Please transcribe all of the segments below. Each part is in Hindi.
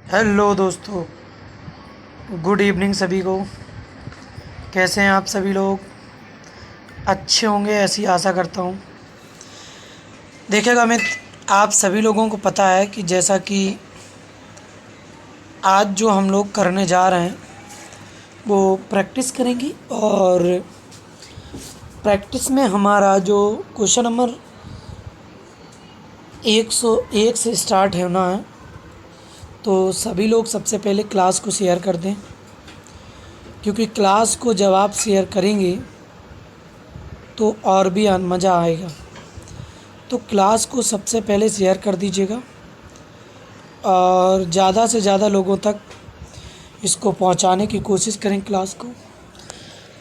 हेलो दोस्तों, गुड इवनिंग सभी को। कैसे हैं आप सभी लोग? अच्छे होंगे ऐसी आशा करता हूँ। देखिएगा अमित, आप सभी लोगों को पता है कि जैसा कि आज जो हम लोग करने जा रहे हैं वो प्रैक्टिस करेंगे, और प्रैक्टिस में हमारा जो क्वेश्चन नंबर 101 से स्टार्ट होना है। तो सभी लोग सबसे पहले क्लास को शेयर कर दें, क्योंकि क्लास को जब आप शेयर करेंगे तो और भी मज़ा आएगा। तो क्लास को सबसे पहले शेयर कर दीजिएगा और ज़्यादा से ज़्यादा लोगों तक इसको पहुंचाने की कोशिश करें क्लास को।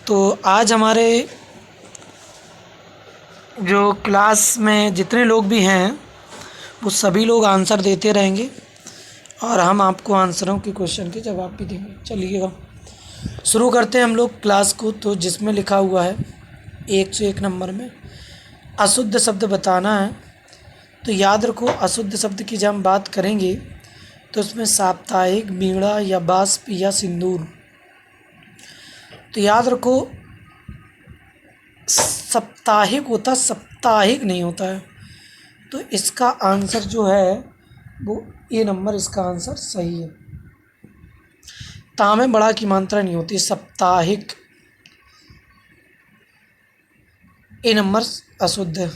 तो आज हमारे जो क्लास में जितने लोग भी हैं वो सभी लोग आंसर देते रहेंगे और हम आपको आंसरों के क्वेश्चन के जवाब भी देंगे। चलिएगा शुरू करते हैं हम लोग क्लास को। तो जिसमें लिखा हुआ है 101 नंबर में अशुद्ध शब्द बताना है। तो याद रखो, अशुद्ध शब्द की जब हम बात करेंगे तो उसमें साप्ताहिक, बीड़ा या बाष्प या सिंदूर। तो याद रखो, साप्ताहिक होता, साप्ताहिक नहीं होता है। तो इसका आंसर जो है वो ए नंबर, इसका आंसर सही है। ता में बड़ा की मात्रा नहीं होती, साप्ताहिक, ए नंबर अशुद्ध है।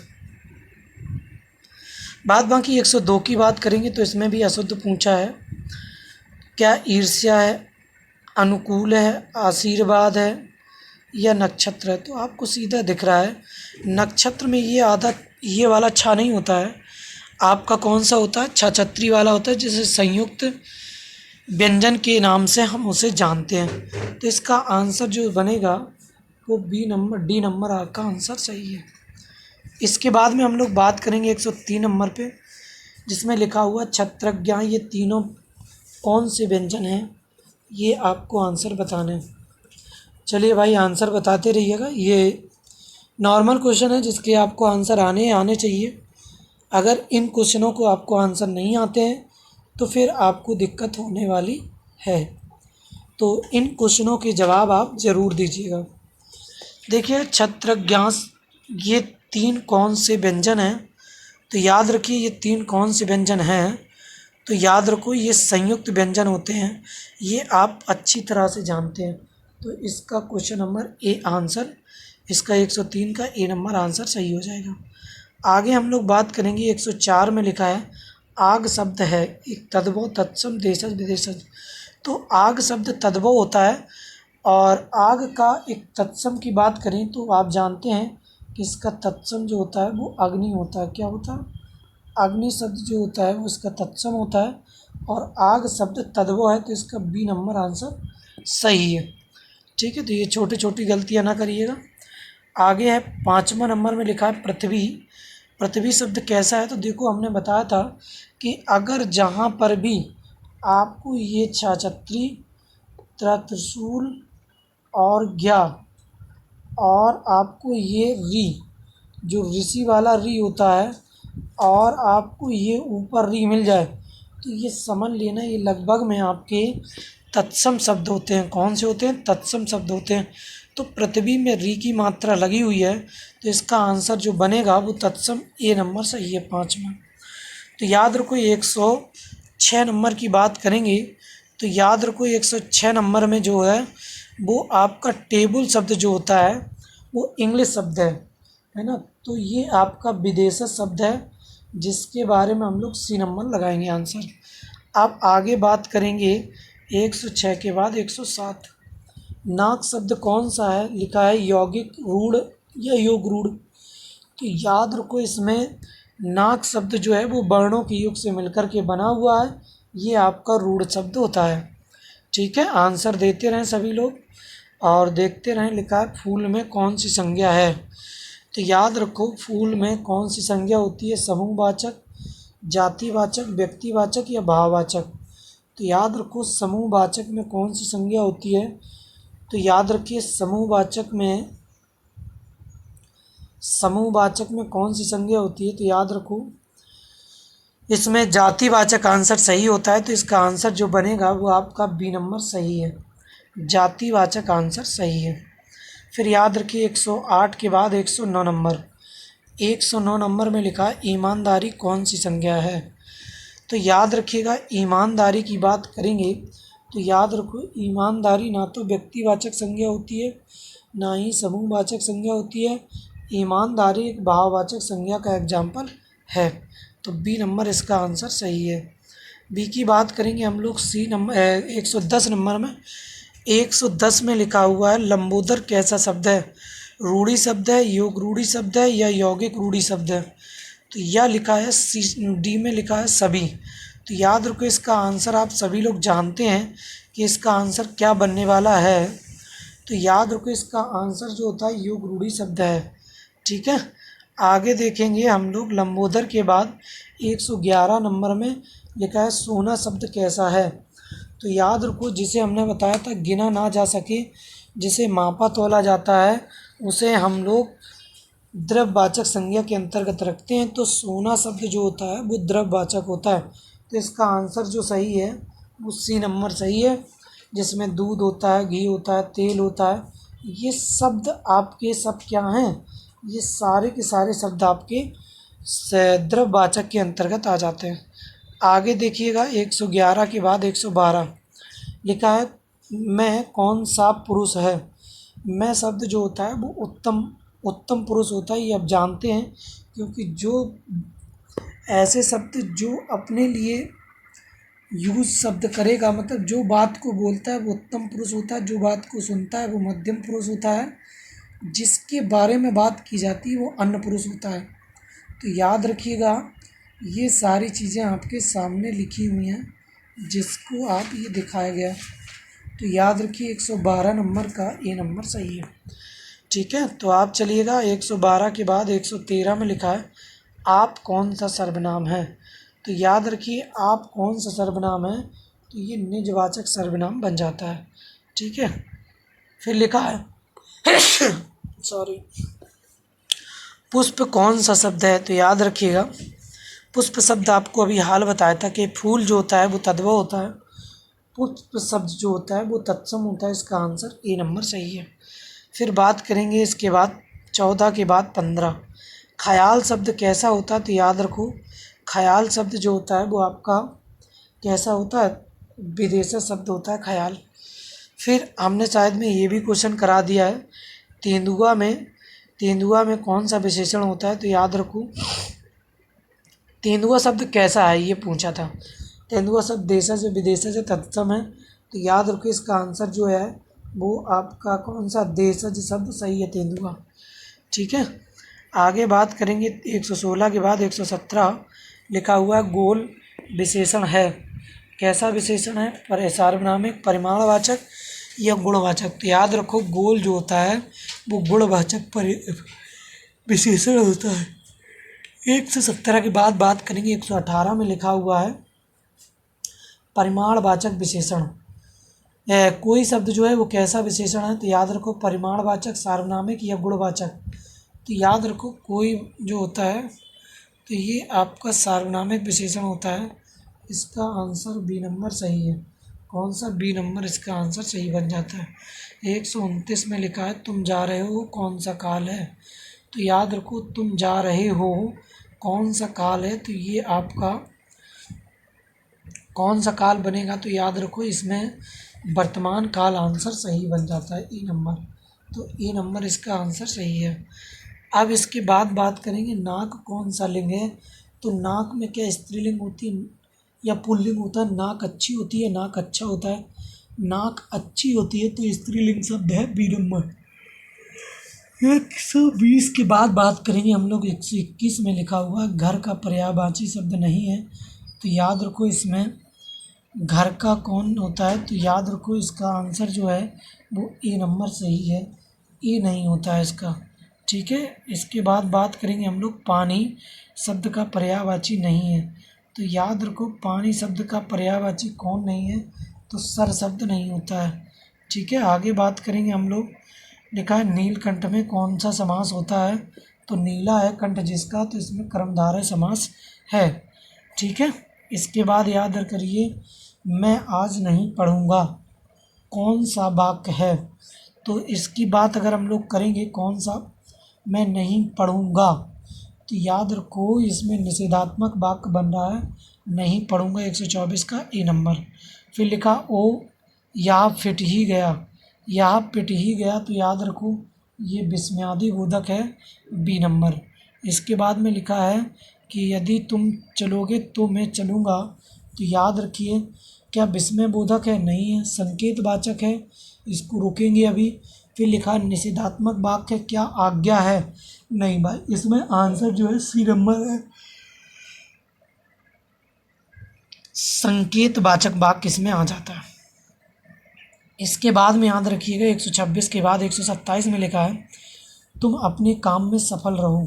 बाद बाकी 102 की बात करेंगे तो इसमें भी अशुद्ध पूछा है। क्या ईर्ष्या है, अनुकूल है, आशीर्वाद है या नक्षत्र है? तो आपको सीधा दिख रहा है नक्षत्र में ये आधा, ये वाला छा नहीं होता है। आपका कौन सा होता है? छछत्री वाला होता है, जिसे संयुक्त व्यंजन के नाम से हम उसे जानते हैं। तो इसका आंसर जो बनेगा वो बी नंबर, डी नंबर आपका आंसर सही है। इसके बाद में हम लोग बात करेंगे 103 नंबर पे, जिसमें लिखा हुआ छत्रज्ञा। ये तीनों कौन से व्यंजन हैं, ये आपको आंसर बताना है। चलिए भाई, आंसर बताते रहिएगा। ये नॉर्मल क्वेश्चन है जिसके आपको आंसर आने चाहिए। अगर इन क्वेश्चनों को आपको आंसर नहीं आते हैं तो फिर आपको दिक्कत होने वाली है। तो इन क्वेश्चनों के जवाब आप ज़रूर दीजिएगा। देखिए, छत्रज्ञास, ये तीन कौन से व्यंजन हैं? तो याद रखिए ये तीन कौन से व्यंजन हैं। तो याद रखो ये संयुक्त व्यंजन होते हैं, ये आप अच्छी तरह से जानते हैं। तो इसका क्वेश्चन नंबर ए आंसर, इसका 103 का ए नंबर आंसर सही हो जाएगा। आगे हम लोग बात करेंगे 104 में लिखा है आग शब्द है एक तद्भव तत्सम देशज विदेशज। तो आग शब्द तद्भव होता है, और आग का एक तत्सम की बात करें तो आप जानते हैं कि इसका तत्सम जो होता है वो अग्नि होता है। क्या होता है? अग्नि शब्द जो होता है वो इसका तत्सम होता है, और आग शब्द तद्भव है, तो इसका बी नंबर आंसर सही है। ठीक है, तो ये छोटी छोटी गलतियाँ ना करिएगा। आगे है 5वां नंबर में लिखा है पृथ्वी। पृथ्वी शब्द कैसा है? तो देखो, हमने बताया था कि अगर जहाँ पर भी आपको ये छाछत्री, त्रिशूल और ज्ञा, और आपको ये री, जो ऋषि वाला री होता है, और आपको ये ऊपर री मिल जाए, तो ये समझ लेना ये लगभग में आपके तत्सम शब्द होते हैं। कौन से होते हैं? तत्सम शब्द होते हैं। तो पृथ्वी में री की मात्रा लगी हुई है, तो इसका आंसर जो बनेगा वो तत्सम, ए नंबर सही है 5वां। तो याद रखो 106 नंबर की बात करेंगे। तो याद रखो 106 नंबर में जो है वो आपका टेबल शब्द जो होता है वो इंग्लिश शब्द है ना। तो ये आपका विदेशी शब्द है, जिसके बारे में हम लोग सी नंबर लगाएंगे आंसर। अब आगे बात करेंगे 106 के बाद 107। नाक शब्द कौन सा है? लिखा है यौगिक रूढ़ या योग रूढ़। तो याद रखो इसमें नाक शब्द जो है वो वर्णों के युग से मिलकर के बना हुआ है, ये आपका रूढ़ शब्द होता है। ठीक है, आंसर देते रहें सभी लोग और देखते रहें। लिखा है फूल में कौन सी संज्ञा है? तो याद रखो फूल में कौन सी संज्ञा होती है? समूहवाचक, जातिवाचक, व्यक्तिवाचक या भाववाचक? तो याद रखो समूहवाचक में कौन सी संज्ञा होती है? तो याद रखिए समूहवाचक में कौन सी संज्ञा होती है? तो याद रखो इसमें जातिवाचक आंसर सही होता है, तो इसका आंसर जो बनेगा वो आपका बी नंबर सही है, जातिवाचक आंसर सही है। फिर याद रखिए 108 के बाद 109 नंबर, 109 नंबर में लिखा है ईमानदारी कौन सी संज्ञा है। तो याद रखिएगा ईमानदारी की बात करेंगे तो याद रखो ईमानदारी ना तो व्यक्तिवाचक संज्ञा होती है ना ही समूहवाचक संज्ञा होती है। ईमानदारी एक भाववाचक संज्ञा का एग्जाम्पल है, तो बी नंबर इसका आंसर सही है। बी की बात करेंगे हम लोग सी नंबर 110 नंबर में। 110 में लिखा हुआ है लंबोदर कैसा शब्द है, रूढ़ि शब्द है, योग रूढ़ि शब्द है या यौगिक रूढ़ि शब्द है। तो यह लिखा है सी, डी में लिखा है सभी। तो याद रखो इसका आंसर आप सभी लोग जानते हैं कि इसका आंसर क्या बनने वाला है। तो याद रखो इसका आंसर जो होता है योग रूढ़ि शब्द है। ठीक है, आगे देखेंगे हम लोग लंबोदर के बाद 111 नंबर में लिखा है सोना शब्द कैसा है। तो याद रखो जिसे हमने बताया था गिना ना जा सके, जिसे मापा तोला जाता है, उसे हम लोग द्रव्यवाचक संज्ञा के अंतर्गत रखते हैं। तो सोना शब्द जो होता है वो द्रव्यवाचक होता है, तो इसका आंसर जो सही है वो सी नंबर सही है, जिसमें दूध होता है, घी होता है, तेल होता है। ये शब्द आपके सब क्या हैं, ये सारे के सारे शब्द आपके द्रव्यवाचक के अंतर्गत आ जाते हैं। आगे देखिएगा 111 के बाद 112 लिखा है मैं कौन सा पुरुष है। मैं शब्द जो होता है वो उत्तम पुरुष होता है, ये आप जानते हैं, क्योंकि जो ऐसे शब्द जो अपने लिए यूज शब्द करेगा, मतलब जो बात को बोलता है वो उत्तम पुरुष होता है, जो बात को सुनता है वो मध्यम पुरुष होता है, जिसके बारे में बात की जाती है वो अन्य पुरुष होता है। तो याद रखिएगा ये सारी चीज़ें आपके सामने लिखी हुई हैं जिसको आप ये दिखाया गया। तो याद रखिए 112 नंबर का ए नंबर सही है। ठीक है, तो आप चलिएगा 112 के बाद 113 में लिखा है आप कौन सा सर्वनाम है। तो याद रखिए आप कौन सा सर्वनाम है, तो ये निजवाचक सर्वनाम बन जाता है। ठीक है, फिर लिखा है सॉरी पुष्प कौन सा शब्द है। तो याद रखिएगा पुष्प शब्द आपको अभी हाल बताया था कि फूल जो होता है वो तद्भव होता है, पुष्प शब्द जो होता है वो तत्सम होता है, इसका आंसर ए नंबर सही है। फिर बात करेंगे इसके बाद 14 के बाद 15 ख्याल शब्द कैसा होता है। तो याद रखो ख्याल शब्द जो होता है वो आपका कैसा होता है, विदेशज शब्द होता है ख्याल। फिर हमने शायद में ये भी क्वेश्चन करा दिया है तेंदुआ में कौन सा विशेषण होता है। तो याद रखो तेंदुआ शब्द कैसा है ये पूछा था। तेंदुआ शब्द देशज विदेशज तत्सम है, तो याद रखो इसका आंसर जो है वो आपका कौन सा देशज शब्द सही है तेंदुआ। ठीक है, आगे बात करेंगे 116 के बाद 117 लिखा हुआ है गोल विशेषण है। कैसा विशेषण है, पर सार्वनामिक परिमाणवाचक या गुणवाचक। तो याद रखो गोल जो होता है वो गुणवाचक विशेषण होता है। 117 के बाद बात करेंगे 118 में लिखा हुआ है परिमाणवाचक विशेषण। कोई शब्द जो है वो कैसा विशेषण है। तो याद रखो परिमाणवाचक, सार्वनामिक या गुणवाचक। तो याद रखो कोई जो होता है तो ये आपका सार्वनामिक विशेषण होता है, इसका आंसर बी नंबर सही है। कौन सा, बी नंबर इसका आंसर सही बन जाता है। 129 में लिखा है तुम जा रहे हो कौन सा काल है। तो याद रखो तुम जा रहे हो कौन सा काल है, तो ये आपका कौन सा काल बनेगा। तो याद रखो इसमें वर्तमान काल आंसर सही बन जाता है ए नंबर, तो ए नंबर इसका आंसर सही है। अब इसके बाद बात करेंगे नाक कौन सा लिंग है। तो नाक में क्या स्त्रीलिंग होती है या पुल्लिंग होता है। नाक अच्छी होती है, नाक अच्छा होता है। नाक अच्छी होती है तो स्त्रीलिंग शब्द है बी नंबर। 120 के बाद बात करेंगे हम लोग 121 में लिखा हुआ घर का पर्यायवाची शब्द नहीं है। तो याद रखो इसमें घर का कौन होता है। तो याद रखो इसका आंसर जो है वो ए नंबर सही है, ए नहीं होता है इसका। ठीक है, इसके बाद बात करेंगे हम लोग पानी शब्द का पर्यायवाची नहीं है। तो याद रखो पानी शब्द का पर्यायवाची कौन नहीं है, तो सर शब्द नहीं होता है। ठीक है, आगे बात करेंगे हम लोग लिखा है नीलकंठ में कौन सा समास होता है। तो नीला है कंठ जिसका, तो इसमें कर्मधारय समास है। ठीक है। इसके बाद याद करिए, मैं आज नहीं पढ़ूँगा कौन सा वाक्य है। तो इसकी बात अगर हम लोग करेंगे कौन सा, मैं नहीं पढ़ूँगा, तो याद रखो इसमें निषेधात्मक वाक्य बन रहा है नहीं पढ़ूँगा, 124 का ए नंबर। फिर लिखा ओ या फिट ही गया, या पिट ही गया, तो याद रखो ये विस्मयादि बोधक है, बी नंबर। इसके बाद में लिखा है कि यदि तुम चलोगे तो मैं चलूँगा, तो याद रखिए क्या विस्मय बोधक है, नहीं है, संकेतवाचक है, इसको रोकेंगे अभी। फिर लिखा निषेधात्मक वाक्य क्या आज्ञा है, नहीं भाई, इसमें आंसर जो है सी नंबर है, संकेतवाचक वाक्य इसमें आ जाता है। इसके बाद में याद रखिएगा 126 के बाद 127 में लिखा है तुम अपने काम में सफल रहो।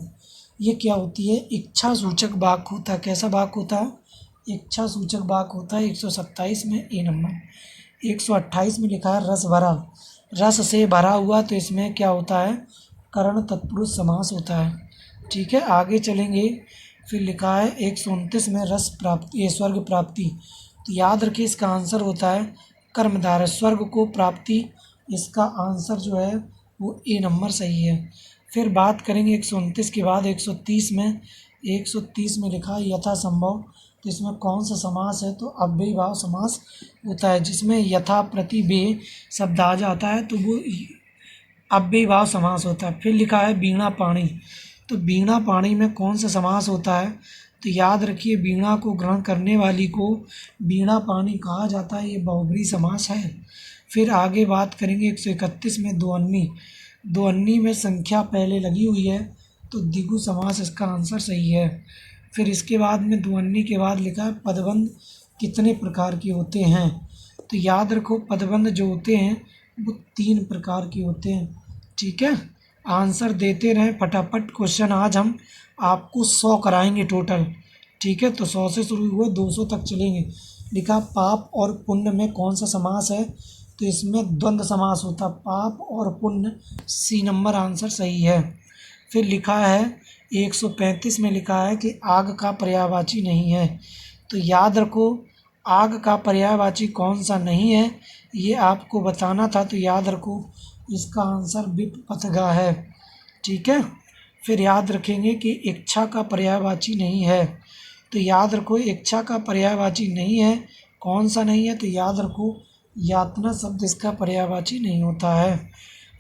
ये क्या होती है, इच्छा सूचक वाक्य होता है। कैसा वाक्य होता है, इच्छा सूचक वाक्य होता है। 127 में ए नंबर। 128 में लिखा है रस भरा, रस से भरा हुआ, तो इसमें क्या होता है, कर्ण तत्पुरुष समास होता है। ठीक है, आगे चलेंगे। फिर लिखा है 129 में रस प्राप्ति, ये स्वर्ग प्राप्ति, तो याद रखिए इसका आंसर होता है कर्मधारय, स्वर्ग को प्राप्ति, इसका आंसर जो है वो ए नंबर सही है। फिर बात करेंगे 129 के बाद 130 में। 130 में लिखा है यथासंभव, तो इसमें कौन सा समास है, तो अव्ययी भाव समास होता है, जिसमें यथा प्रति बे शब्द आ जाता है तो वो अव्ययी भाव समास होता है। फिर लिखा है वीणा पाणी, तो वीणा पाणी में कौन सा समास होता है, तो याद रखिए वीणा को ग्रहण करने वाली को वीणा पाणी कहा जाता है, ये बहुब्रीहि समास है। फिर आगे बात करेंगे 131 में द्वंद्वी, द्वंद्वी में संख्या पहले लगी हुई है, तो द्विगु समास इसका आंसर सही है। फिर इसके बाद में द्वंद्वी के बाद लिखा है पदबंध कितने प्रकार के होते हैं, तो याद रखो पदबंध जो होते हैं वो 3 प्रकार के होते हैं। ठीक है, आंसर देते रहें फटाफट, क्वेश्चन आज हम आपको 100 कराएंगे टोटल। ठीक है, तो 100 से शुरू हुए 200 तक चलेंगे। लिखा पाप और पुण्य में कौन सा समास है, तो इसमें द्वंद्व समास होता, पाप और पुण्य, सी नंबर आंसर सही है। फिर लिखा है 135 में लिखा है कि आग का पर्यायवाची नहीं है, तो याद रखो आग का पर्यायवाची कौन सा नहीं है ये आपको बताना था, तो याद रखो इसका आंसर विपथगा है। ठीक है, फिर याद रखेंगे कि इच्छा का पर्यायवाची नहीं है, तो याद रखो इच्छा का पर्यायवाची नहीं है, कौन सा नहीं है, तो याद रखो यातना शब्द इसका पर्यायवाची नहीं होता है।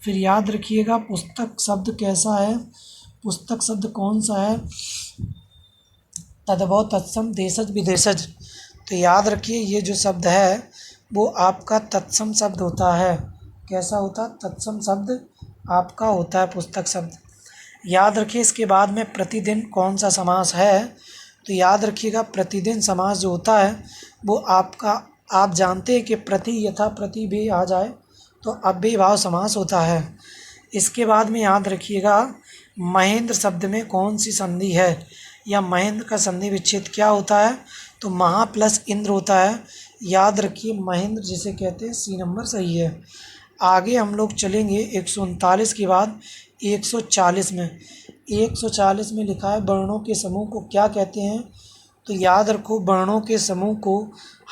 फिर याद रखिएगा पुस्तक शब्द कैसा है, पुस्तक शब्द कौन सा है, तद्भव तत्सम देशज विदेशज, तो याद रखिए ये जो शब्द है वो आपका तत्सम शब्द होता है। कैसा होता, तत्सम शब्द आपका होता है पुस्तक शब्द। याद रखिए इसके बाद में प्रतिदिन कौन सा समास है, तो याद रखिएगा प्रतिदिन समास जो होता है वो आपका, आप जानते हैं कि प्रति यथा प्रति भी आ जाए तो अव्ययी भाव समास होता है। इसके बाद में याद रखिएगा महेंद्र शब्द में कौन सी संधि है, या महेंद्र का संधि विच्छेद क्या होता है, तो महा प्लस इंद्र होता है। याद रखिए महेंद्र जिसे कहते हैं, सी नंबर सही है। आगे हम लोग चलेंगे 139 के बाद 140 में। 140 में लिखा है वर्णों के समूह को क्या कहते हैं, तो याद रखो वर्णों के समूह को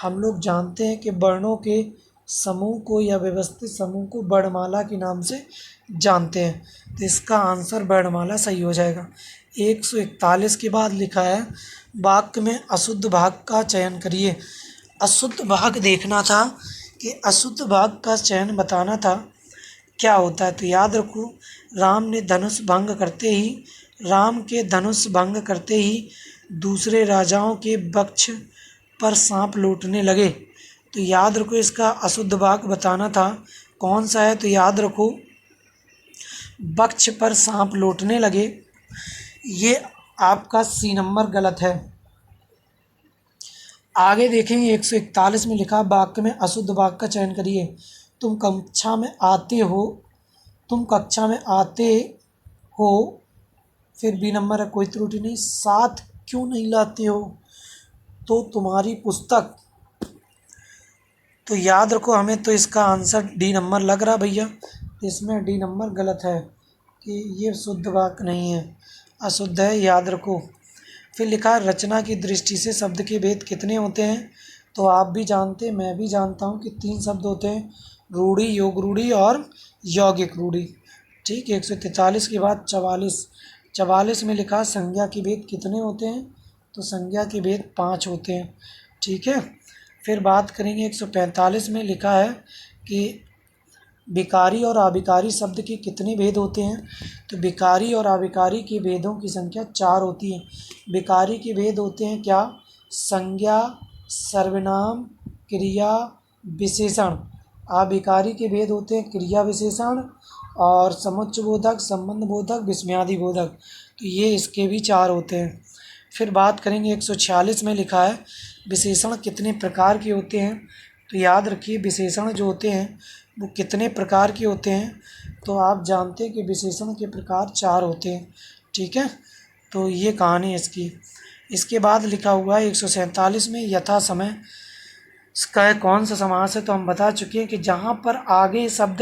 हम लोग जानते हैं कि वर्णों के समूह को या व्यवस्थित समूह को वर्णमाला के नाम से जानते हैं, तो इसका आंसर वर्णमाला सही हो जाएगा। 141 के बाद लिखा है वाक्य में अशुद्ध भाग का चयन करिए। अशुद्ध भाग देखना था कि अशुद्ध भाग का चयन बताना था क्या होता है, तो याद रखो राम ने धनुष भंग करते ही, राम के धनुष भंग करते ही दूसरे राजाओं के वक्ष पर सांप लौटने लगे, तो याद रखो इसका अशुद्ध भाग बताना था कौन सा है, तो याद रखो वक्ष पर सांप लौटने लगे, ये आपका सी नंबर गलत है। आगे देखेंगे 141 में लिखा वाक्य में अशुद्ध भाग का चयन करिए। तुम कक्षा में आते हो, तुम कक्षा में आते हो, फिर बी नंबर है कोई त्रुटि नहीं, साथ क्यों नहीं लाते हो, तो तुम्हारी पुस्तक, तो याद रखो हमें तो इसका आंसर डी नंबर लग रहा भैया, इसमें डी नंबर गलत है कि ये शुद्ध वाक्य नहीं है, अशुद्ध है, याद रखो। फिर लिखा है रचना की दृष्टि से शब्द के भेद कितने होते हैं। तो आप भी जानते हैं, मैं भी जानता हूँ कि 3 शब्द होते हैं, रूढ़ि, योग रूढ़ि और यौगिक रूढ़ि। ठीक है। 143 के बाद 44 में लिखा संज्ञा के भेद कितने होते हैं। तो संज्ञा के भेद 5 होते हैं। ठीक है। फिर बात करेंगे 145 में लिखा है कि विकारी और अविकारी शब्द के कितने भेद होते हैं। तो विकारी और अविकारी के भेदों की संख्या 4 होती है। विकारी के भेद होते हैं क्या, संज्ञा, सर्वनाम, क्रिया, विशेषण। अविकारी के भेद होते हैं क्रिया विशेषण और समुच्चय बोधक, संबंध बोधक, विस्मयादि बोधक। तो ये इसके भी 4 होते हैं। फिर बात करेंगे 146 में लिखा है विशेषण कितने प्रकार के होते हैं। तो याद रखिए विशेषण जो होते हैं वो कितने प्रकार के होते हैं। तो आप जानते हैं कि विशेषण के प्रकार 4 होते हैं। ठीक है। तो ये कहानी है इसकी। इसके बाद लिखा हुआ है 147 में यथा समय का कौन सा समास है। तो हम बता चुके हैं कि जहाँ पर आगे शब्द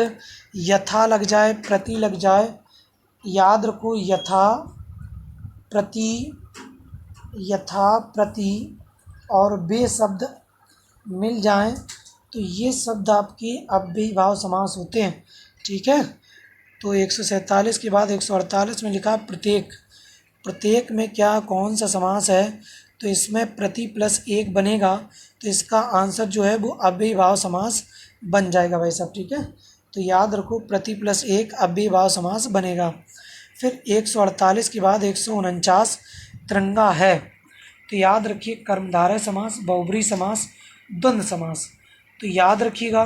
यथा लग जाए, प्रति लग जाए, याद रखो यथा प्रति और वे शब्द मिल जाएं तो ये शब्द आपके अव्ययीभाव समास होते हैं। ठीक है। तो 147 के बाद 148 में लिखा प्रत्येक में क्या कौन सा समास है। तो इसमें प्रति प्लस एक बनेगा, तो इसका आंसर जो है वो अव्ययीभाव समास बन जाएगा भाई साहब। ठीक है। तो याद रखो प्रति प्लस एक अव्ययीभाव समास बनेगा। फिर 148 के बाद 149 तिरंगा है। तो याद रखिए कर्मधारय समास, बहुब्रीहि समास, द्वंद्व समास। तो याद रखिएगा।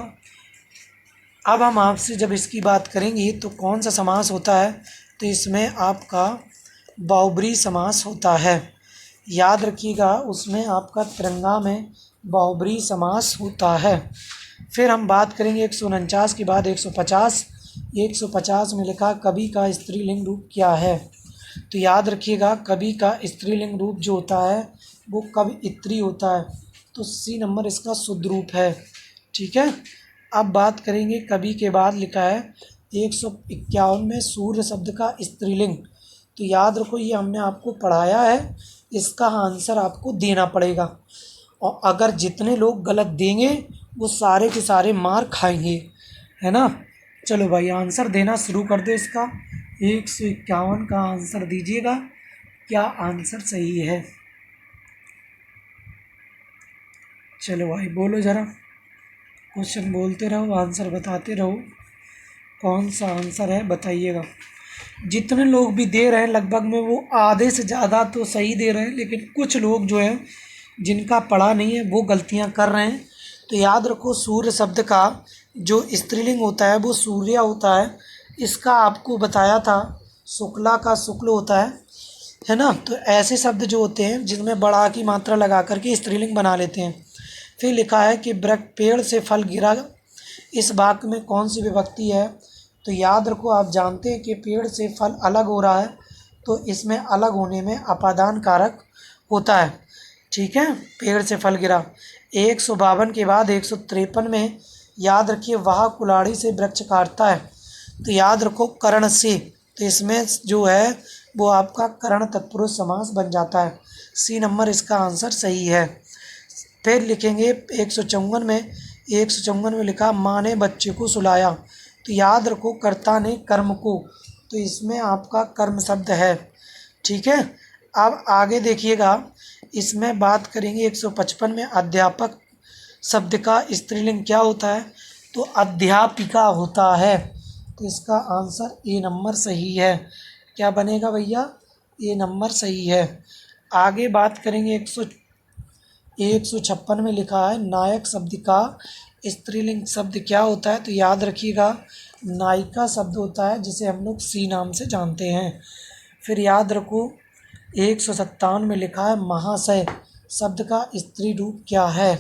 अब हम आपसे जब इसकी बात करेंगे तो कौन सा समास होता है। तो इसमें आपका बहुब्रीहि समास होता है। याद रखिएगा उसमें आपका तिरंगा में बहुब्रीहि समास होता है। फिर हम बात करेंगे 149 के बाद 150 में लिखा कवि का स्त्रीलिंग रूप क्या है। तो याद रखिएगा कवि का स्त्रीलिंग रूप जो होता है वो कवयित्री होता है। तो सी नंबर इसका शुद्ध रूप है। ठीक है। अब बात करेंगे कवि के बाद लिखा है 151 में सूर्य शब्द का स्त्रीलिंग। तो याद रखो ये हमने आपको पढ़ाया है, इसका आंसर आपको देना पड़ेगा और अगर जितने लोग गलत देंगे वो सारे के सारे मार खाएंगे, है ना। चलो भाई आंसर देना शुरू कर दो इसका। 151 का आंसर दीजिएगा, क्या आंसर सही है। चलो भाई बोलो ज़रा, क्वेश्चन बोलते रहो, आंसर बताते रहो, कौन सा आंसर है बताइएगा। जितने लोग भी दे रहे हैं लगभग में वो आधे से ज़्यादा तो सही दे रहे हैं, लेकिन कुछ लोग जो हैं जिनका पढ़ा नहीं है वो गलतियां कर रहे हैं। तो याद रखो सूर्य शब्द का जो स्त्रीलिंग होता है वो सूर्य होता है। इसका आपको बताया था शुक्ला का शुक्ल होता है ना। तो ऐसे शब्द जो होते हैं जिनमें बड़ा की मात्रा लगा करके स्त्रीलिंग बना लेते हैं। फिर लिखा है कि वृक्ष पेड़ से फल गिरा, इस वाक्य में कौन सी विभक्ति है। तो याद रखो आप जानते हैं कि पेड़ से फल अलग हो रहा है, तो इसमें अलग होने में अपादान कारक होता है। ठीक है। पेड़ से फल गिरा। 152 के बाद 153 में याद रखिए वह कुल्हाड़ी से वृक्ष काटता है। तो याद रखो कर्ण से, तो इसमें जो है वो आपका कर्ण तत्पुरुष समास बन जाता है। सी नंबर इसका आंसर सही है। फिर लिखेंगे 154 में लिखा माँ ने बच्चे को सुलाया। तो याद रखो कर्ता ने कर्म को, तो इसमें आपका कर्म शब्द है। ठीक है। अब आगे देखिएगा, इसमें बात करेंगे 155 में अध्यापक शब्द का स्त्रीलिंग क्या होता है। तो अध्यापिका होता है। तो इसका आंसर ए नंबर सही है। क्या बनेगा भैया, ए नंबर सही है। आगे बात करेंगे 156 में लिखा है नायक शब्द का स्त्रीलिंग शब्द क्या होता है। तो याद रखिएगा नायिका शब्द होता है जिसे हम लोग सी नाम से जानते हैं। फिर याद रखो 157 में लिखा है महाशय शब्द का स्त्री रूप क्या है।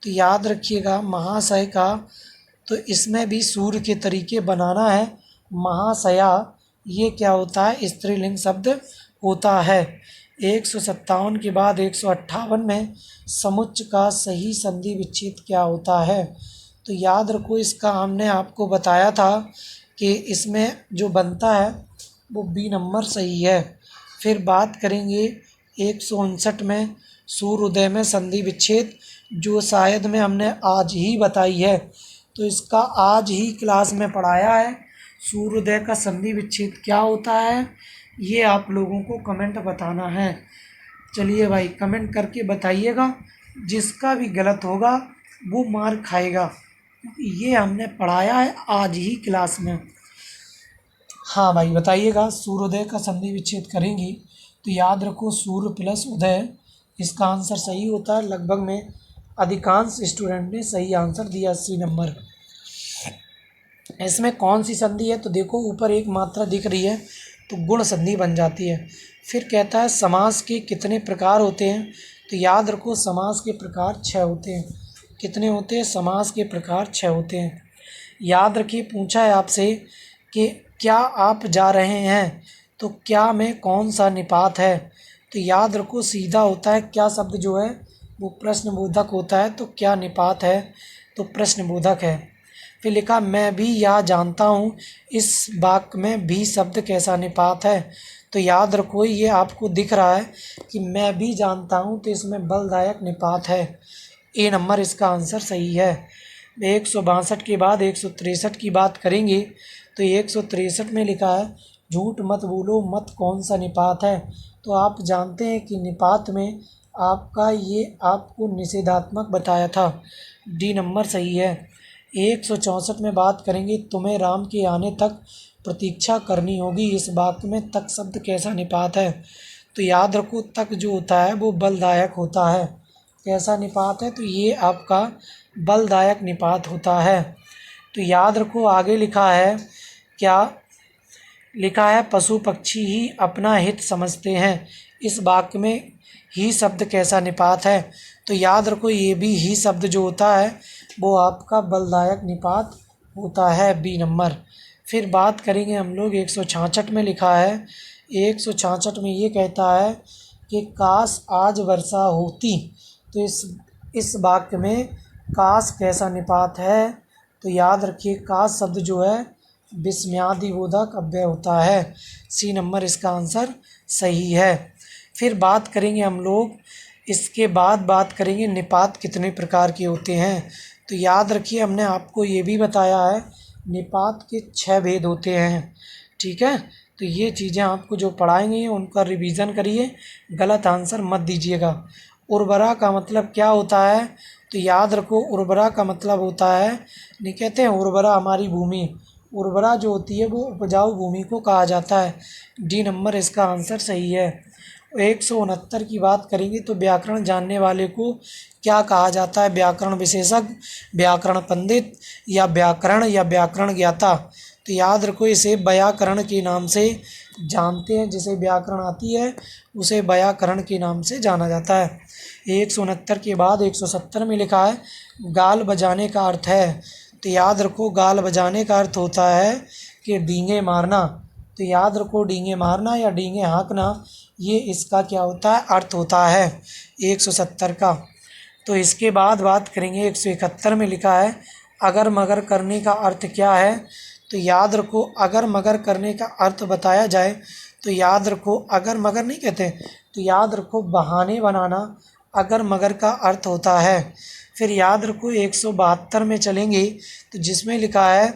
तो याद रखिएगा महाशय का, तो इसमें भी सूर्य के तरीके बनाना है। महाशया ये क्या होता है, स्त्रीलिंग शब्द होता है। 157 के बाद 158 में समुच्चय का सही संधि विच्छेद क्या होता है। तो याद रखो इसका हमने आपको बताया था कि इसमें जो बनता है वो बी नंबर सही है। फिर बात करेंगे 159 में सूर्योदय में संधि विच्छेद, जो शायद में हमने आज ही बताई है, तो इसका आज ही क्लास में पढ़ाया है। सूर्योदय का संधि विच्छेद क्या होता है, ये आप लोगों को कमेंट बताना है। चलिए भाई, कमेंट करके बताइएगा। जिसका भी गलत होगा वो मार खाएगा, क्योंकि ये हमने पढ़ाया है आज ही क्लास में। हाँ भाई, बताइएगा। सूर्योदय का संधि विच्छेद करेंगी तो याद रखो सूर्य प्लस उदय, इसका आंसर सही होता है। लगभग में अधिकांश स्टूडेंट ने सही आंसर दिया, 80 नंबर। इसमें कौन सी संधि है, तो देखो ऊपर एक मात्रा दिख रही है तो गुण संधि बन जाती है। फिर कहता है समास के कितने प्रकार होते हैं, तो याद रखो समास के प्रकार 6 होते हैं। कितने होते हैं, समास के प्रकार 6 होते हैं। याद रखिए, पूछा है आपसे कि क्या आप जा रहे हैं, तो क्या में कौन सा निपात है, तो याद रखो सीधा होता है। क्या शब्द जो है वो प्रश्नबोधक होता है, तो क्या निपात है, तो प्रश्नबोधक है। फिर लिखा मैं भी यह जानता हूँ, इस वाक्य में भी शब्द कैसा निपात है, तो याद रखो ये आपको दिख रहा है कि मैं भी जानता हूँ, तो इसमें बलदायक निपात है। ए नंबर इसका आंसर सही है। 162 के बाद 163 की बात करेंगे, तो 163 में लिखा है झूठ मत बोलो मत कौन सा निपात है, तो आप जानते हैं कि निपात में आपका ये आपको निषेधात्मक बताया था। डी नंबर सही है। 164 में बात करेंगे तुम्हें राम के आने तक प्रतीक्षा करनी होगी, इस वाक्य में तक शब्द कैसा निपात है, तो याद रखो तक जो होता है वो बलदायक होता है। कैसा निपात है, तो ये आपका बलदायक निपात होता है। तो याद रखो आगे लिखा है, क्या लिखा है पशु पक्षी ही अपना हित समझते हैं, इस वाक्य में ही शब्द कैसा निपात है, तो याद रखो ये भी ही शब्द जो होता है वो आपका बलदायक निपात होता है, बी नंबर। फिर बात करेंगे हम लोग 166 में लिखा है, 166 में ये कहता है कि काश आज वर्षा होती, तो इस वाक्य में काश कैसा निपात है, तो याद रखिए काश शब्द जो है विस्मयादिबोधक अव्यय होता है। सी नंबर इसका आंसर सही है। फिर बात करेंगे हम लोग, इसके बाद बात करेंगे निपात कितने प्रकार के होते हैं, तो याद रखिए हमने आपको ये भी बताया है निपात के 6 भेद होते हैं। ठीक है, तो ये चीज़ें आपको जो पढ़ाएंगे उनका रिवीजन करिए, गलत आंसर मत दीजिएगा। उर्वरा का मतलब क्या होता है, तो याद रखो उर्वरा का मतलब होता है, नहीं कहते हैं उर्वरा हमारी भूमि, उर्वरा जो होती है वो उपजाऊ भूमि को कहा जाता है। डी नंबर इसका आंसर सही है। 169 की बात करेंगे तो व्याकरण जानने वाले को क्या कहा जाता है, व्याकरण विशेषज्ञ, व्याकरण पंडित या व्याकरण ज्ञाता, तो याद रखो इसे व्याकरण के नाम से जानते हैं, जिसे व्याकरण आती है उसे व्याकरण के नाम से जाना जाता है। 169 के बाद 170 में लिखा है गाल बजाने का अर्थ है, तो याद रखो गाल बजाने का अर्थ होता है कि डींगे मारना, तो याद रखो डींगे मारना या डींगे हाँकना, ये इसका क्या होता है, अर्थ होता है 170 का। तो इसके बाद बात करेंगे 171 में लिखा है अगर मगर करने का अर्थ क्या है, तो याद रखो अगर मगर करने का अर्थ बताया जाए, तो याद रखो अगर मगर नहीं कहते, तो याद रखो बहाने बनाना अगर मगर का अर्थ होता है। फिर याद रखो 172 में चलेंगे, तो जिसमें लिखा है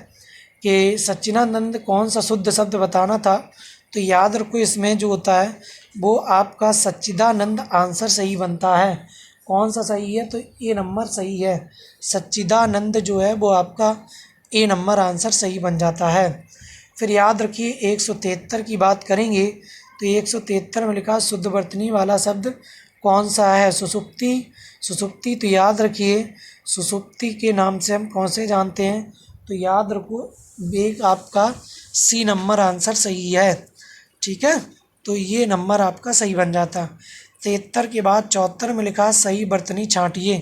कि सच्चिदानंद कौन सा शुद्ध शब्द बताना था, तो याद रखो इसमें जो होता है वो आपका सच्चिदानंद आंसर सही बनता है। कौन सा सही है, तो ए नंबर सही है। सच्चिदानंद जो है वो आपका ए नंबर आंसर सही बन जाता है। फिर याद रखिए 173 की बात करेंगे, तो 173 में लिखा शुद्ध वर्तनी वाला शब्द कौन सा है, सुसुप्ति। सुसुप्ति, तो याद रखिए सुसुप्ति के नाम से हम कौन से जानते हैं, तो याद रखो एक आपका सी नंबर आंसर सही है। ठीक है, तो ये नंबर आपका सही बन जाता। 73 के बाद 74 में लिखा सही बर्तनी छांटिए,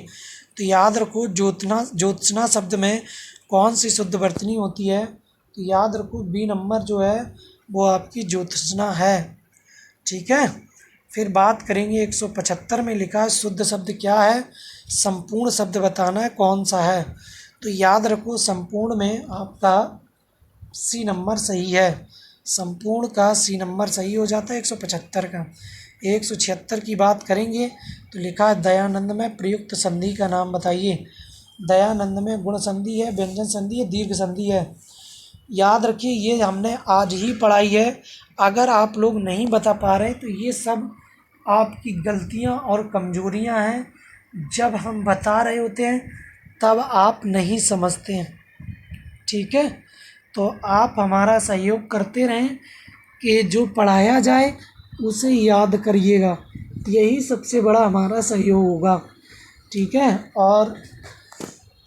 तो याद रखो ज्योत्सना शब्द में कौन सी शुद्ध वर्तनी होती है, तो याद रखो बी नंबर जो है वो आपकी ज्योत्सना है। ठीक है, फिर बात करेंगे 175 में लिखा है शुद्ध शब्द क्या है, संपूर्ण शब्द बताना है कौन सा है, तो याद रखो संपूर्ण में आपका सी नंबर सही है। संपूर्ण का सी नंबर सही हो जाता है 175 का। 176 की बात करेंगे तो लिखा है दयानंद में प्रयुक्त संधि का नाम बताइए। दयानंद में गुण संधि है, व्यंजन संधि है, दीर्घ संधि है। याद रखिए ये हमने आज ही पढ़ाई है। अगर आप लोग नहीं बता पा रहे तो ये सब आपकी गलतियां और कमजोरियां हैं। जब हम बता रहे होते हैं तब आप नहीं समझते हैं, ठीक है। तो आप हमारा सहयोग करते रहें कि जो पढ़ाया जाए उसे याद करिएगा, यही सबसे बड़ा हमारा सहयोग होगा, ठीक है। और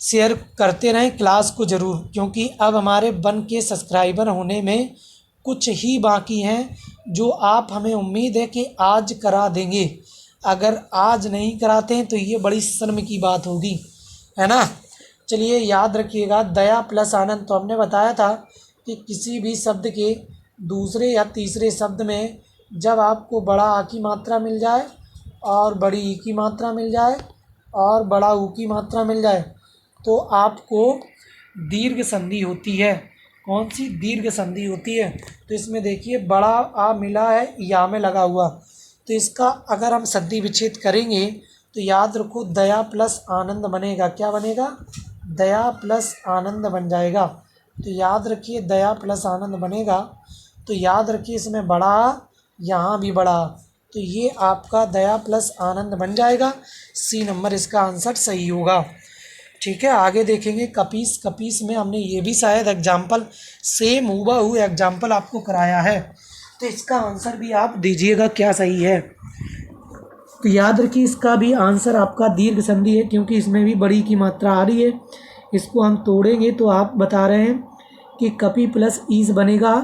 शेयर करते रहें क्लास को ज़रूर, क्योंकि अब हमारे 1 के सब्सक्राइबर होने में कुछ ही बाकी हैं, जो आप हमें उम्मीद है कि आज करा देंगे। अगर आज नहीं कराते हैं तो ये बड़ी शर्म की बात होगी, है ना। चलिए याद रखिएगा, दया प्लस आनंद। तो हमने बताया था कि किसी भी शब्द के दूसरे या तीसरे शब्द में जब आपको बड़ा आ की मात्रा मिल जाए और बड़ी ई की मात्रा मिल जाए और बड़ा ऊ की मात्रा मिल जाए तो आपको दीर्घ संधि होती है। कौन सी दीर्घ संधि होती है? तो इसमें देखिए बड़ा आ मिला है या में लगा हुआ, तो इसका अगर हम संधि विच्छेद करेंगे तो याद रखो दया प्लस आनंद बनेगा। क्या बनेगा? दया प्लस आनंद बन जाएगा। तो याद रखिए दया प्लस आनंद बनेगा। तो याद रखिए इसमें बड़ा यहाँ भी बड़ा, तो ये आपका दया प्लस आनंद बन जाएगा। सी नंबर इसका आंसर सही होगा, ठीक है। आगे देखेंगे कपीस। कपीस में हमने ये भी शायद एग्जाम्पल सेम हूबहू एग्जाम्पल आपको कराया है, तो इसका आंसर भी आप दीजिएगा क्या सही है। तो याद रखिए इसका भी आंसर आपका दीर्घ संधि है, क्योंकि इसमें भी बड़ी की मात्रा आ रही है। इसको हम तोड़ेंगे तो आप बता रहे हैं कि कपी प्लस ईस बनेगा,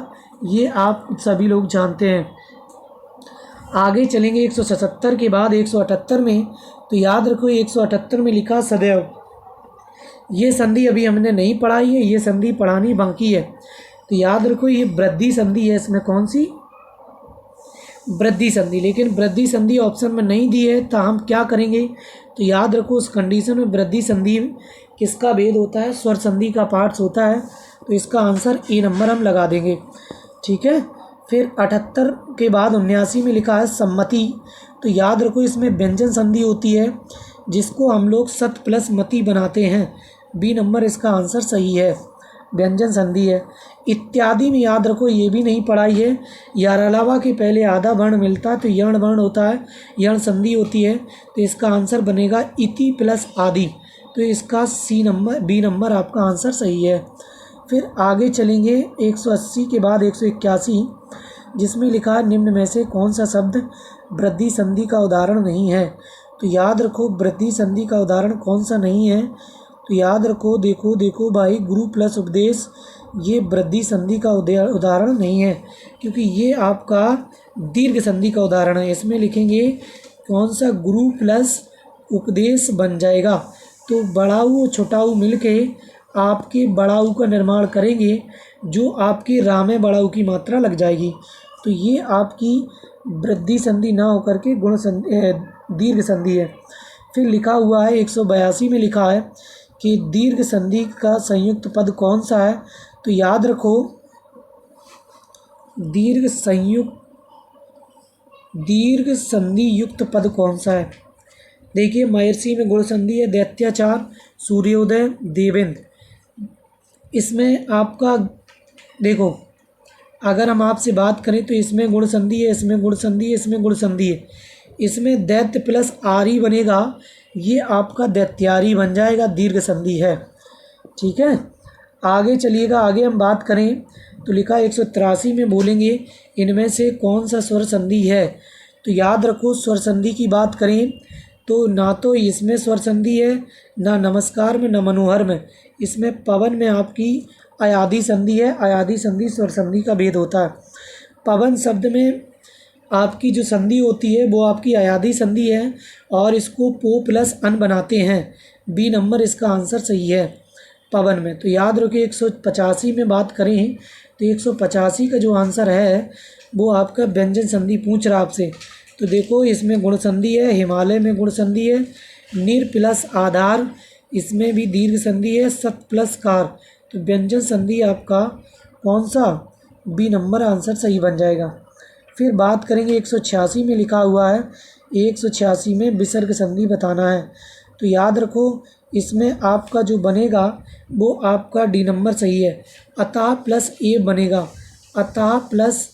ये आप सभी लोग जानते हैं। आगे चलेंगे 177 के बाद 178 में। तो याद रखो 178 में लिखा सदैव। ये संधि अभी हमने नहीं पढ़ाई है, ये संधि पढ़ानी बाकी है। तो याद रखो ये वृद्धि संधि है। इसमें कौन सी? वृद्धि संधि। लेकिन वृद्धि संधि ऑप्शन में नहीं दी है, तो हम क्या करेंगे? तो याद रखो उस कंडीशन में वृद्धि संधि किसका भेद होता है? स्वर संधि का पार्ट्स होता है। तो इसका आंसर ए नंबर हम लगा देंगे, ठीक है। फिर 78 के बाद 79 में लिखा है सम्मति। तो याद रखो इसमें व्यंजन संधि होती है, जिसको हम लोग सत प्लस मति बनाते हैं। बी नंबर इसका आंसर सही है, व्यंजन संधि है। इत्यादि में याद रखो ये भी नहीं पढ़ाई है। यार अलावा के पहले आधा वर्ण मिलता है तो यण वर्ण होता है, यण संधि होती है। तो इसका आंसर बनेगा इति प्लस आदि। तो इसका सी नंबर बी नंबर आपका आंसर सही है। फिर आगे चलेंगे 180 के बाद 181, जिसमें लिखा है निम्न में से कौन सा शब्द वृद्धि संधि का उदाहरण नहीं है। तो याद रखो वृद्धि संधि का उदाहरण कौन सा नहीं है। तो याद रखो, देखो भाई, गुरु प्लस उपदेश, ये वृद्धि संधि का उदाहरण नहीं है, क्योंकि ये आपका दीर्घ संधि का उदाहरण है। इसमें लिखेंगे कौन सा? गुरु प्लस उपदेश बन जाएगा। तो बड़ाऊ छोटाऊ मिल के आपके बड़ाऊ का निर्माण करेंगे, जो आपकी रामे बड़ाऊ की मात्रा लग जाएगी। तो ये आपकी वृद्धि संधि ना होकर के गुण संधि दीर्घ संधि है। फिर लिखा हुआ है 182 में लिखा है कि दीर्घ संधि का संयुक्त पद कौन सा है। तो याद रखो दीर्घ संधि युक्त पद कौन सा है। देखिए महर्षि में गुण संधि है, दैत्याचार, सूर्योदय, देवेंद्र। इसमें आपका देखो, अगर हम आपसे बात करें तो इसमें गुण संधि है, इसमें गुण संधि है, इसमें गुण संधि है। इसमें दैत्य प्लस आरी बनेगा, ये आपका दैत्यारी बन जाएगा, दीर्घ संधि है, ठीक है। आगे चलिएगा, आगे हम बात करें तो लिखा 183 में बोलेंगे इनमें से कौन सा स्वर संधि है। तो याद रखो स्वर संधि की बात करें तो ना तो इसमें स्वर संधि है, ना नमस्कार में, ना मनोहर में। इसमें पवन में आपकी अयादि संधि है। अयादि संधि स्वर संधि का भेद होता है। पवन शब्द में आपकी जो संधि होती है वो आपकी अयादि संधि है, और इसको पो प्लस अन बनाते हैं। बी नंबर इसका आंसर सही है पवन में। तो याद रखिए 185 में बात करें तो 185 का जो आंसर है वो आपका व्यंजन संधि पूछ रहा आपसे। तो देखो इसमें गुण संधि है, हिमालय में गुण संधि है, निर प्लस आधार, इसमें भी दीर्घ संधि है, सत प्लस कार। तो व्यंजन संधि आपका कौन सा? बी नंबर आंसर सही बन जाएगा। फिर बात करेंगे 186 में लिखा हुआ है, 186 में विसर्ग संधि बताना है। तो याद रखो इसमें आपका जो बनेगा वो आपका डी नंबर सही है, अतः प्लस ए बनेगा। अतः प्लस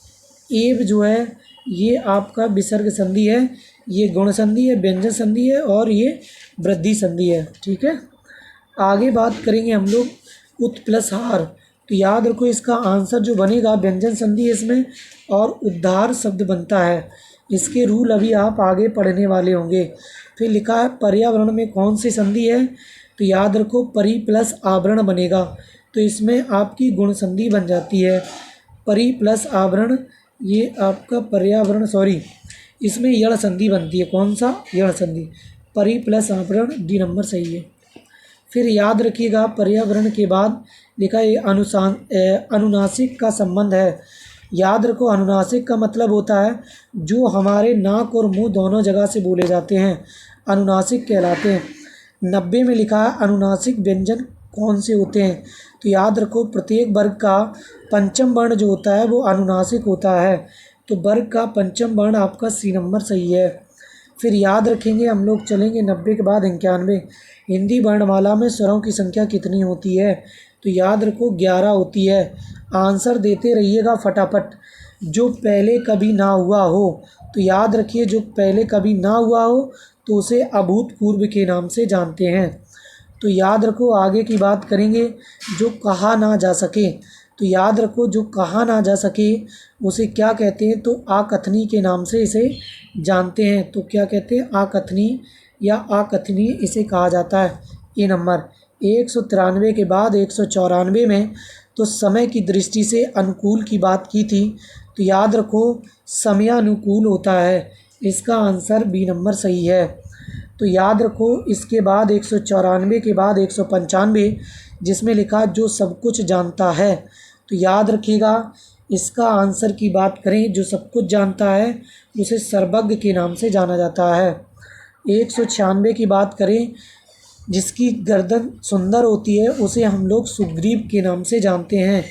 ए जो है ये आपका विसर्ग संधि है, ये गुण संधि है, व्यंजन संधि है और ये वृद्धि संधि है। ठीक है, आगे बात करेंगे हम लोग उत प्लस हार। तो याद रखो इसका आंसर जो बनेगा व्यंजन संधि है इसमें और उद्धार शब्द बनता है। इसके रूल अभी आप आगे पढ़ने वाले होंगे। फिर लिखा है पर्यावरण में कौन सी संधि है। तो याद रखो परि प्लस आवरण बनेगा, तो इसमें आपकी गुण संधि बन जाती है। परि प्लस आवरण ये आपका पर्यावरण इसमें यण संधि बनती है। कौन सा? यण संधि। परि प्लस आवरण डी नंबर सही है। फिर याद रखिएगा पर्यावरण के बाद लिखा है अनुनासिक का संबंध है। याद रखो अनुनासिक का मतलब होता है जो हमारे नाक और मुंह दोनों जगह से बोले जाते हैं, अनुनासिक कहलाते हैं। 90 में लिखा है अनुनासिक व्यंजन कौन से होते हैं। तो याद रखो प्रत्येक वर्ग का पंचम वर्ण जो होता है वो अनुनासिक होता है, तो वर्ग का पंचम वर्ण आपका सी नंबर सही है। फिर याद रखेंगे हम लोग चलेंगे 90 के बाद 91। हिंदी वर्णमाला में स्वरों की संख्या कितनी होती है। तो याद रखो 11 होती है। आंसर देते रहिएगा फटाफट। जो पहले कभी ना हुआ हो, तो याद रखिए जो पहले कभी ना हुआ हो तो उसे अभूतपूर्व के नाम से जानते हैं। तो याद रखो आगे की बात करेंगे जो कहा ना जा सके। तो याद रखो जो कहा ना जा सके उसे क्या कहते हैं, तो आकथनी के नाम से इसे जानते हैं। तो क्या कहते हैं? आकथनी या आकथनी इसे कहा जाता है। ये नंबर 193 के बाद 194 में तो समय की दृष्टि से अनुकूल की बात की थी। तो याद रखो समयानुकूल होता है, इसका आंसर बी नंबर सही है। तो याद रखो इसके बाद 194 के बाद 195 जिसमें लिखा जो सब कुछ जानता है। तो याद रखिएगा इसका आंसर की बात करें जो सब कुछ जानता है उसे सर्वज्ञ के नाम से जाना जाता है। 196 की बात करें जिसकी गर्दन सुंदर होती है उसे हम लोग सुग्रीव के नाम से जानते हैं,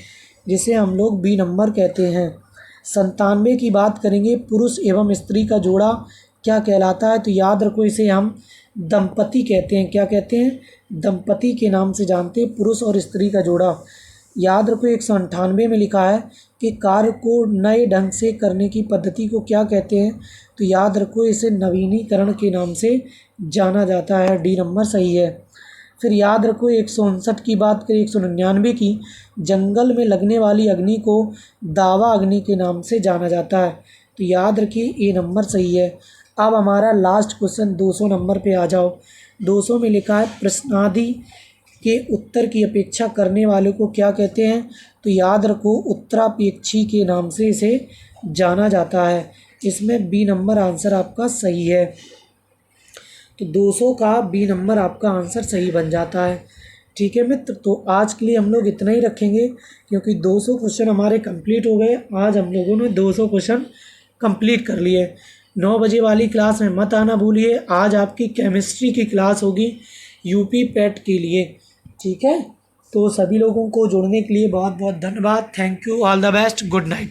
जिसे हम लोग बी नंबर कहते हैं। 97 की बात करेंगे पुरुष एवं स्त्री का जोड़ा क्या कहलाता है। तो याद रखो इसे हम दंपति कहते हैं। क्या कहते हैं? दंपति के नाम से जानते हैं पुरुष और स्त्री का जोड़ा। याद रखो 198 में लिखा है कि कार्य को नए ढंग से करने की पद्धति को क्या कहते हैं। तो याद रखो इसे नवीनीकरण के नाम से जाना जाता है। डी नंबर सही है। फिर याद रखो 159 की बात करें 199 की, जंगल में लगने वाली अग्नि को दावा अग्नि के नाम से जाना जाता है। तो याद रखिए ए नंबर सही है। अब हमारा लास्ट क्वेश्चन 200 नंबर पे आ जाओ। 200 में लिखा है प्रश्नादि के उत्तर की अपेक्षा करने वाले को क्या कहते हैं। तो याद रखो उत्तरापेक्षी के नाम से इसे जाना जाता है। इसमें बी नंबर आंसर आपका सही है। तो 200 का बी नंबर आपका आंसर सही बन जाता है। ठीक है मित्र, तो आज के लिए हम लोग इतना ही रखेंगे क्योंकि 200 क्वेश्चन हमारे कंप्लीट हो गए। आज हम लोगों ने 200 क्वेश्चन कंप्लीट कर लिए। 9 बजे वाली क्लास में मत आना भूलिए। आज आपकी केमिस्ट्री की क्लास होगी यूपी पेट के लिए। ठीक है, तो सभी लोगों को जुड़ने के लिए बहुत बहुत धन्यवाद। Thank you, all the best, good night.